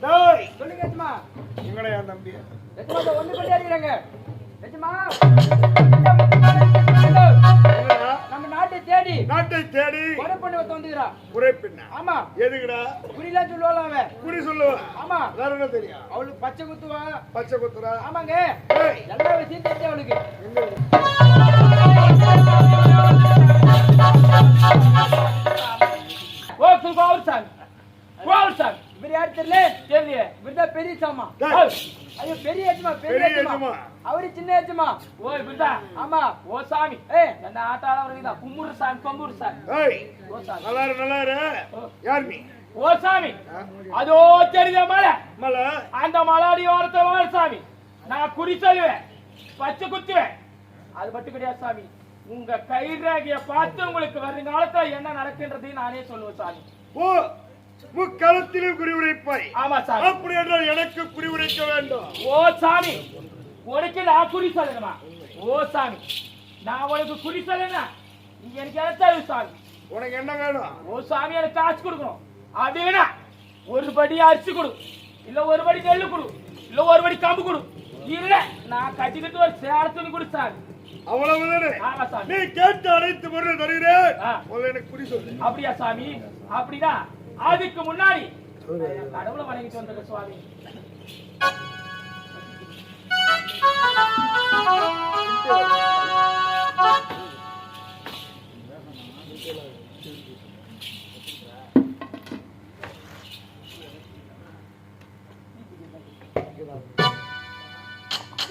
டேய் சொல்லுங்க எஜமா. எங்கடா என் தம்பி? எஜமா ஒண்ணு பண்ணி அடிக்கிறாங்க. எஜமா நம்ம நாட்டை தேடி குறைப்பண்ண வந்துக்கிறா. குறைப்பின்ன? ஆமா. எதுக்குடா? குறிலாம் சொல்லுவாள் அவன். குறி சொல்லுவா? ஆமா. வேற என்ன தெரியும்? அவளுக்கு பச்சை குத்துவா. பச்சை குத்துறா? ஆமாங்க. டேய் எல்லா விஷயம் தெரிஞ்சு அவளுக்கு. ஓ சுல்காவர் சார். Gower sir. இவர் யார் தெரியல? தெரியல. இவர்தான் பெரிய சாமா. ஐயோ பெரிய எஜமா, பெரிய எஜமா. அவரு சின்ன எஜமா. ஓ இவர்தான். ஆமா. ஓ சாமி. என்ன ஆட்டாள வரீங்க? கும்புரு சாமி, கொம்புரு சாமி. ஏய் ஓ சாமி. நல்லா இரு. யார் நீ? ஓ சாமி. அதோ தெரியுதா மலை? மலை? அந்த மலாடி ஓரத்துல வாழ சாமி. நான் குறி சொல்லுவேன், பச்சை குத்துவேன். அது மட்டும் கிடையாது சாமி. உங்க கைரேகைய பார்த்து உங்களுக்கு வருங்காலத்துல என்ன நடக்கின்றது நானே சொல்லுவேன் சாமி. ஓ முக்காலத்திலும் குறி உரைப்பாய்? ஆமா சாமி. அப்படி என்றால் எனக்கு குறி உரைக்க வேண்டும். ஓ சாமி, உனக்கு நான் குறி சொல்லணுமா? ஓ சாமி, நான் உனக்கு குறி சொல்லணும்னா நீங்க எனக்கு என்ன சாமி? உனக்கு என்ன வேணும்? ஓ சாமி, எனக்கு காசு கொடுக்கணும். அப்படின்னா ஒரு படி அரிசி கொடு, இல்ல ஒரு படி நெல்லு கொடு, இல்ல ஒரு படி கம்பு கொடு, இல்ல நான் கட்டிக்கிட்டு ஒரு சேர துணி கொடு சாமி. அவ்வளவுதானே? ஆமா சாமி. நீ கேட்ட அனைத்து பொருள் தருகிறேன். எனக்கு குறி சொல்லு. அப்படியா சாமி? அப்படின்னா அதுக்கு முன்னாடி கடவுளை வணங்கிட்டு வந்திருக்க சுவாமி.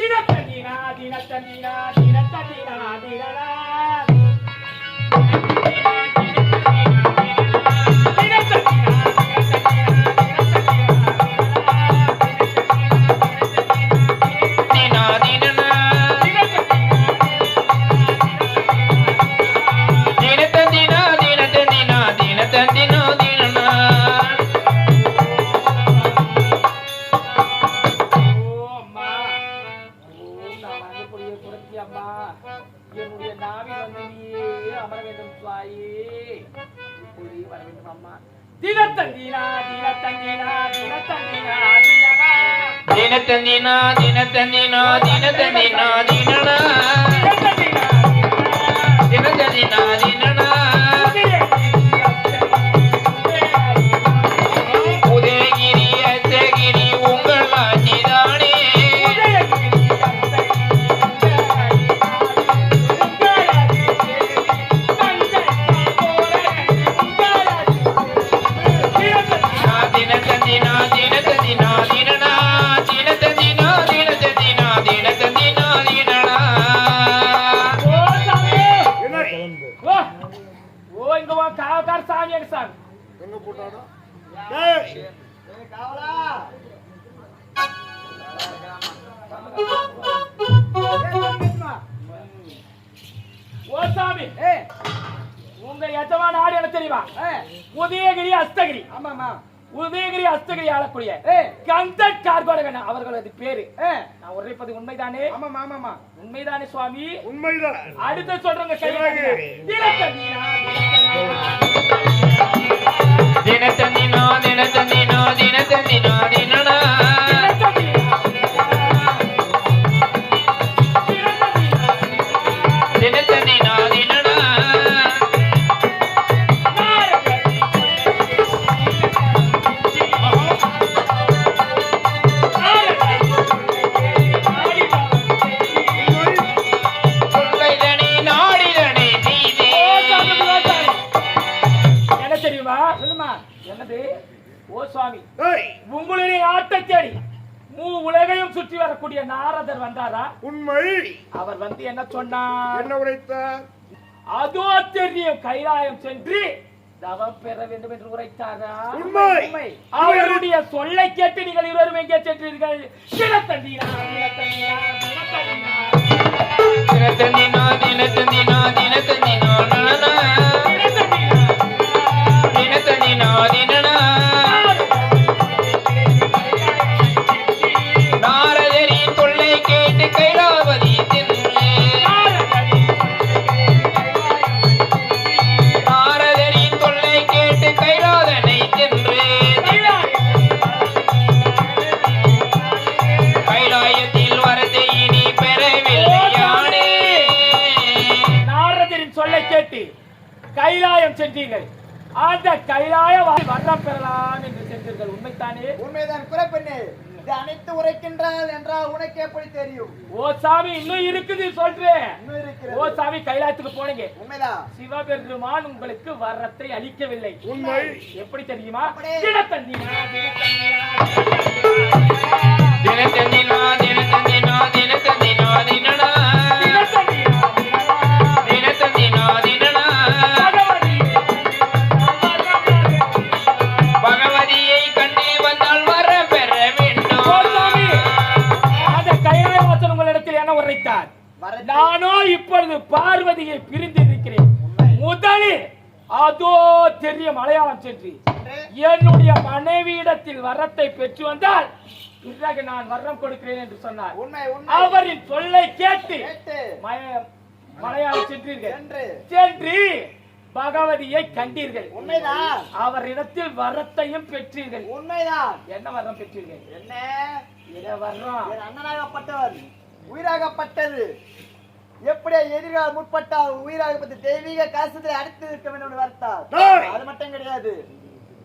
தினத்தந்தினா தினத்தந்தினா தினத்தந்தினா தினனா தினத்தந்தினா தினத்தந்தினா தினத்தந்தினா தினனா தினத்தந்தினா தினனா உதயகிரி அத்தகிரி உங்கள் ஆட்சிதானே. தினத்தந்தினா தினத்தந்தினா தினனா தினத்தந்தினா தினத்தந்தினா தினத்தந்தினா தினனா. ஓ இங்க வா காவக்கார சாமி எங்க சாமி எங்க போட்டானோ? டேய் காவலா. ஓ சாமி, உங்க எஜமான நாடு என்ன தெரியுமா? உதயகிரி அஸ்தகிரி. ஆமாமா. உதயகிரி அஸ்தகிரி ஆளக்கூடிய கந்தட் கார்கோடகன் அவர்களது பேரு. நான் உரைப்பது உண்மைதானே? ஆமாமா ஆமாமா உண்மைதானே சுவாமி? உண்மைதான். அடுத்து சொல்றேங்க கையில. தினத்தந்தினா தினத்தந்தினா தினத்தந்தினா தினத்தந்தினா தினனா தினத்தந்தினா தினனா. உங்களுடைய ஆட்டை தேடி உலகையும் சுற்றி வரக்கூடிய நாரதர் வந்தாரா? உண்மை. அவர் வந்து என்ன சொன்னார்? என்ன உரைத்தார்? அதோ தெரியும் கைலாயம் சென்று தவம் பெற வேண்டும் என்று உரைத்தாரா? உண்மை. அவருடைய சொல்லை கேட்டு நீங்கள் இருவரும் எங்கே சென்றீர்கள்? தினத்தந்தினா தினத்தந்தினா தினத்தந்தினா தினத்தந்தினா தினத்தந்தினா தினத்தந்தினா தினனா. நாரதரின் தொல்லை கேட்டு கைலாவதி சென்று நாரதரின் தொல்லை கேட்டு கைலாதனை சென்று சென்றீர்கள். அந்த கைலாய வரம் பெறலாம் என்று சென்றீர்கள். உண்மைத்தானே? உண்மைதான் குறைப்பெண்ணே. இது அனைத்து உரைக்கின்றால் என்றால் உனக்கு எப்படி தெரியும்? ஓ சாமி, இன்னும் இருக்குது சொல்றேன். இன்னும் இருக்கிறது. ஓ சாமி, கைலாயத்துக்கு போனீங்க. உண்மைதான். சிவபெருமான் உங்களுக்கு வரத்தை அளிக்கவில்லை. உண்மை. எப்படி தெரியுமா? எப்படி? தினத்தந்தினா தினத்தந்தினா தினத்தந்தினா தினத்தந்தினா தினனா தினத்தந்தினா தினனா பகவதியை கண்டு வந்தால் வர பெற வேண்டும். ஓ சாமி, அந்த கைலாயவாசன் உங்களிடத்தில் என்ன உரைத்தார்? நானோ இப்பொழுது பார்வதியை பிரிந்திருக்கிறேன். முதலில் அதோ தெரிய மலையாளம் சென்று என்னுடைய மனைவியிடத்தில் வரத்தை பெற்று வந்தால் பிறகு நான் வரம் கொடுக்கிறேன் என்று சொன்னார். உண்மை உண்மை. அவரின் சொல்லை கேட்டு கேட்டு மலையாளம் சென்றீர்கள். சென்று சென்று பகவதியை கண்டீர்கள். உண்மைதான். அவரிடத்தில் வரத்தையும் பெற்றீர்கள். உண்மைதான். என்ன வரம் பெற்றீர்கள்? என்ன? இதை வர்றோம். என் அண்ணனாகப்பட்டவர் உயிராகப்பட்டது எப்படி எதிர்கால முற்பட்டால் உயிராகப்பட்ட தெய்வீக காசத்தில் அடித்து இருக்க வேண்டும் என்று வர்த்தார். டேய்! அது மட்டும் கிடையாது.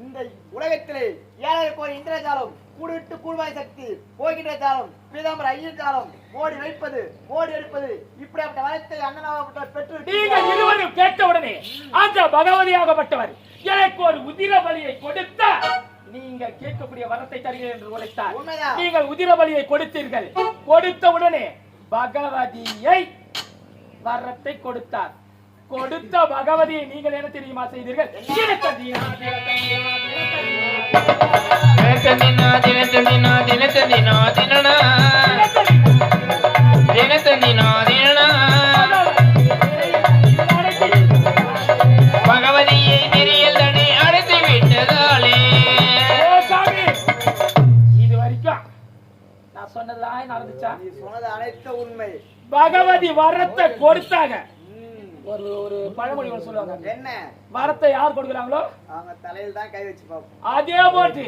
இந்த உலகத்திலே ஏழை கோரி இந்திரஜாலம் கூடிட்டு கூழ்வாய் சக்தி போகின்ற ஜாலம் பீதாம்பர ஐயர் ஜாலம் மோடி வைப்பது மோடி எடுப்பது இப்படிப்பட்ட வரத்தை அண்ணனாகப்பட்டவர் பெற்று நீங்கள் இருவரும் கேட்டவுடனே அந்த பகவதியாகப்பட்டவர் எனக்கு ஒரு உதிர பலியை கொடுத்த நீங்கள் கேட்கக்கூடிய வரத்தை தருகிறேன் என்று உரைத்தார். உண்மைதான். நீங்கள் உதிர பலியை கொடுத்தீர்கள். கொடுத்தவுடனே பகவதியை வரத்தை கொடுத்தார். கொடுத்த பகவதியை நீங்கள் என்ன தெரியுமா செய்தீர்கள்? தினத்தந்தினா தினத்தந்தினா தினத்தந்தினா தினனா தினத்தந்தினா தினனா பகவதியை நெறியில் தன்னை அடைத்து விட்டதாலே. ஓ சாமி, இது வரைக்கும் நான் சொன்னதெல்லாம் நடந்துச்சா? நீ சொன்னது அனைத்து உண்மை. பகவதி வரத்தை கொடுத்தாங்க. ஒரு ஒரு பழமொழி ஒன்று சொல்லுவாங்க, என்ன? வரத்தை யார் கொடுக்குறாங்களோ அவங்க தலையில் தான் கை வச்சு பார்ப்போம். அதே போட்டு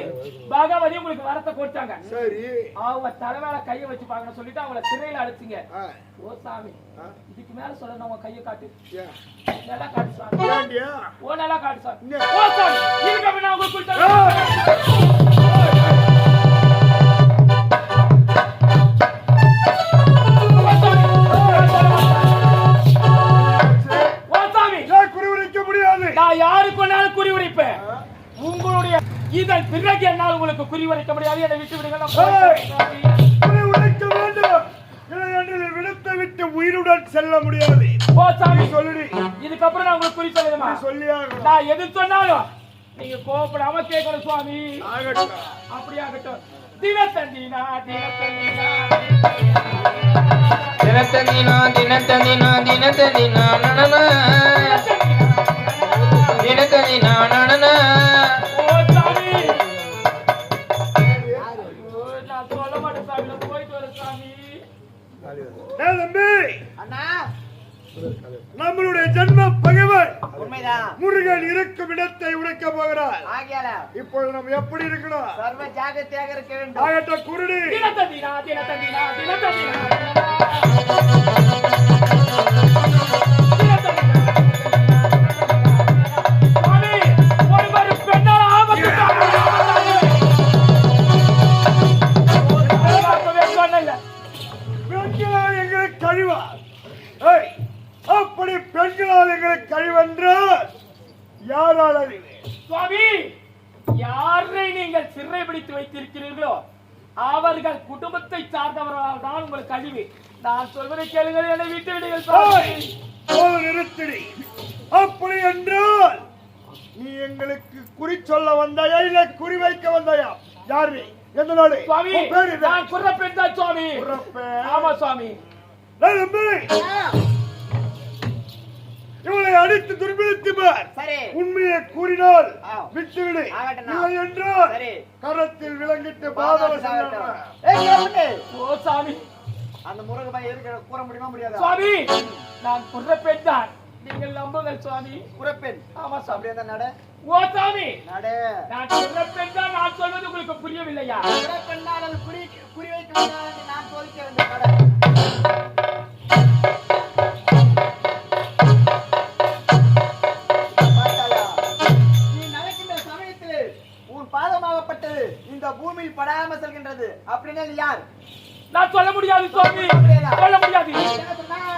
பகவதி உங்களுக்கு வரத்தை கொடுத்தாங்க. சரி. அவங்க தலைமையில கையை வச்சு பாக்கணும் சொல்லிட்டு அவங்கள சிறையில அடைச்சிங்க. ஆ. ஓ சாமி, இதுக்கு மேல சொல்லணும். உங்க கையை காட்டு. ஏன்? நல்லா காட்டு சாமி. ஏன்டியா? ஓ நல்லா காட்டு சாமி. இங்க. ஓ சாமி, இதுக்கு முன்ன உங்களுக்கு கொடுத்தாங்க. நான் யாருக்கு வேணாலும் குறி உரைப்பேன். உங்களுடைய இதன் பிறகு என்னால் உங்களுக்கு குறி உரைக்க முடியாது. என்னை விட்டு விடுங்க. குறி உரைக்க வேண்டும். இல்லையெனில் விடத்தை விட்டு உயிருடன் செல்ல முடியாது. ஓ சாமி, சொல்லுடி. இதுக்கப்புறம் நான் உங்களுக்கு குறி சொல்லணுமா? சொல்லியாகணும். நான் எது சொன்னாலும் நீங்க கோபப்படாம கேட்கணும் சுவாமி. ஆகட்டும். அப்படியாகட்டும். தினத்தந்தினா தினத்தந்தினா தினத்தந்தினா தினத்தந்தினா தினத்தந்தினா நனனா தினத்தந்தினா நனனா. ஓ சாமி, நான் சொல்ல மாட்டேன் சாமி. நான் போயிட்டு வரேன் சாமி. ஏய் தம்பி, அண்ணா நம்மளுடைய ஜென்ம பகைவன் உண்மைதான். முருகன் இருக்கும் இடத்தை உடைக்க போகிறார். ஆகியால இப்பொழுது நம்ம எப்படி இருக்கணும்? சர்வ ஜாகிரதையாக இருக்க வேண்டும். ஆகட்ட குருடி. தினத்தந்தினா தினத்தந்தினா தினத்தந்தினா சுவாமி, ஒருவர் பெண்ணால் ஆபத்து சொன்ன பெண்களால் எங்களை கழிவா? ஏய், அப்படி பெண்களால் எங்களை கழிவென்றால் யாரால் அறிவேன்? சுவாமி, யாரை நீங்கள் சிறை பிடித்து வைத்திருக்கிறீர்களோ அவர்கள் குடும்பத்தை சார்ந்தவர்களால் தான் உங்களுக்கு அழிவு. நான் சொல்வதை கேளுங்கள், என்னை விட்டு விடுங்கள் சுவாமி. நிறுத்திடி. அப்படி என்றால் நீ எங்களுக்கு குறி சொல்ல வந்தாயா இல்ல குறி வைக்க வந்தாயா? யார் நீ? எந்த நாடு? சுவாமி, உன் பேர் என்ன? நான் குர்ரப்பெண் தான் சுவாமி. குர்ரப்பெண். ஆமா சுவாமி. ஏய் தம்பி, இவளை அடித்து துர்பிடித்து பார். சரி. உண்மையை கூறினால் ஆ. விட்டுவிடு. ஆகட்டும். இல்லை என்றால் சரி. கரத்தில் விலங்கிட்டு பாதவ செல்லலாம். ஏய் கேளுங்க. ஓ சாமி, அந்த முருக பையன் எதுக்கு கூற முடியுமா முடியாதா? சுவாமி, நான் குர்ரப்பெண் தான். நீங்கள் நம்புங்கள் சுவாமி. குறப்பெண். ஆமா சுவாமி. அப்படியே தான் நட. ஓ சாமி, நட. நான் குர்ரப்பெண் தான். நான் சொல்வது உங்களுக்கு புரியவில்லையா? குறப்பெண்ணால் அது குறி வைக்க வேண்டாம். நான் தோலிக்க வேண்டும். நட. பார்த்தாயா? படைக்கப்பட்டது இந்த பூமியில் படாம செல்கின்றது அப்படின்னா நீ யார்? நான் சொல்ல முடியாது சுவாமி, சொல்ல முடியாது. என்ன சொன்னாய்?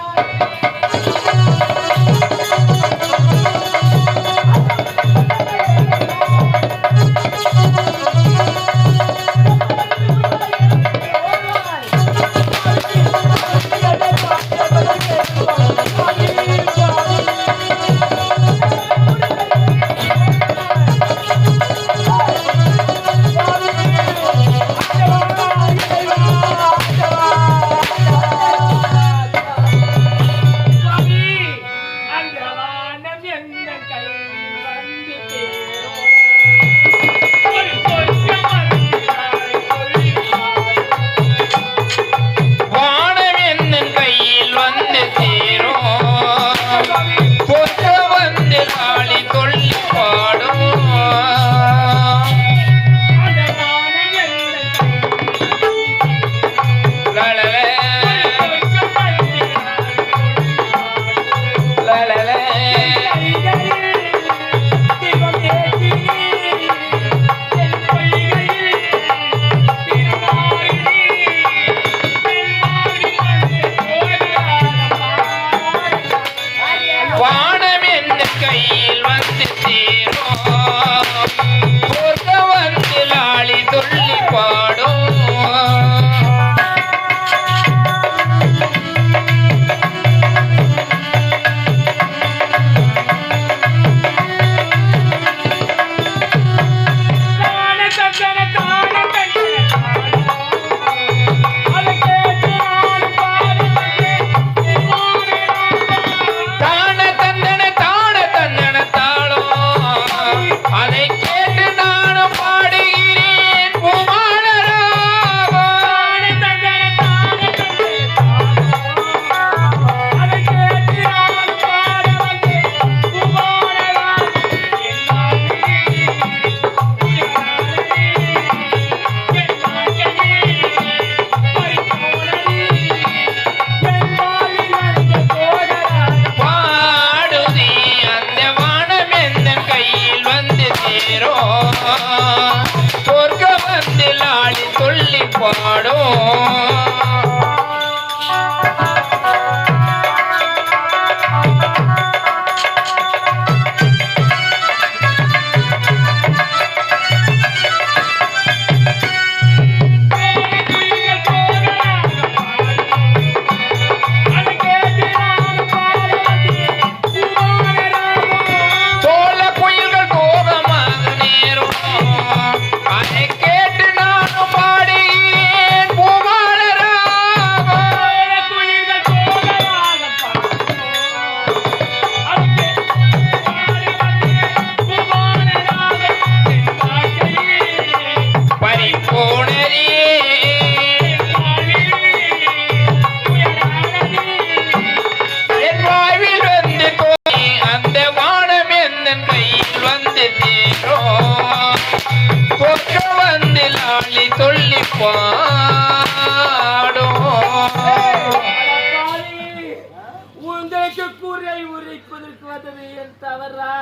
உங்களுக்கு குறை உரைப்பதற்கு வந்தது என் தவறா?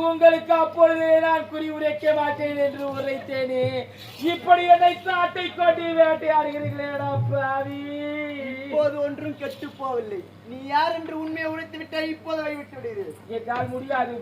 உங்களுக்கு அப்பொழுதே நான் குறி உரைக்க மாட்டேன் என்று உரைத்தேனே. இப்படி என்னை சாட்டை கொண்டு வேட்டையாடுகிறீர்களேடா பாவி. இப்போது ஒன்றும் கெட்டு போகவில்லை. நீ யார் என்று உண்மையை உரைத்து விட்டாய். இப்போது விட்டு விடுகிறேன். என்னால் முடியாது.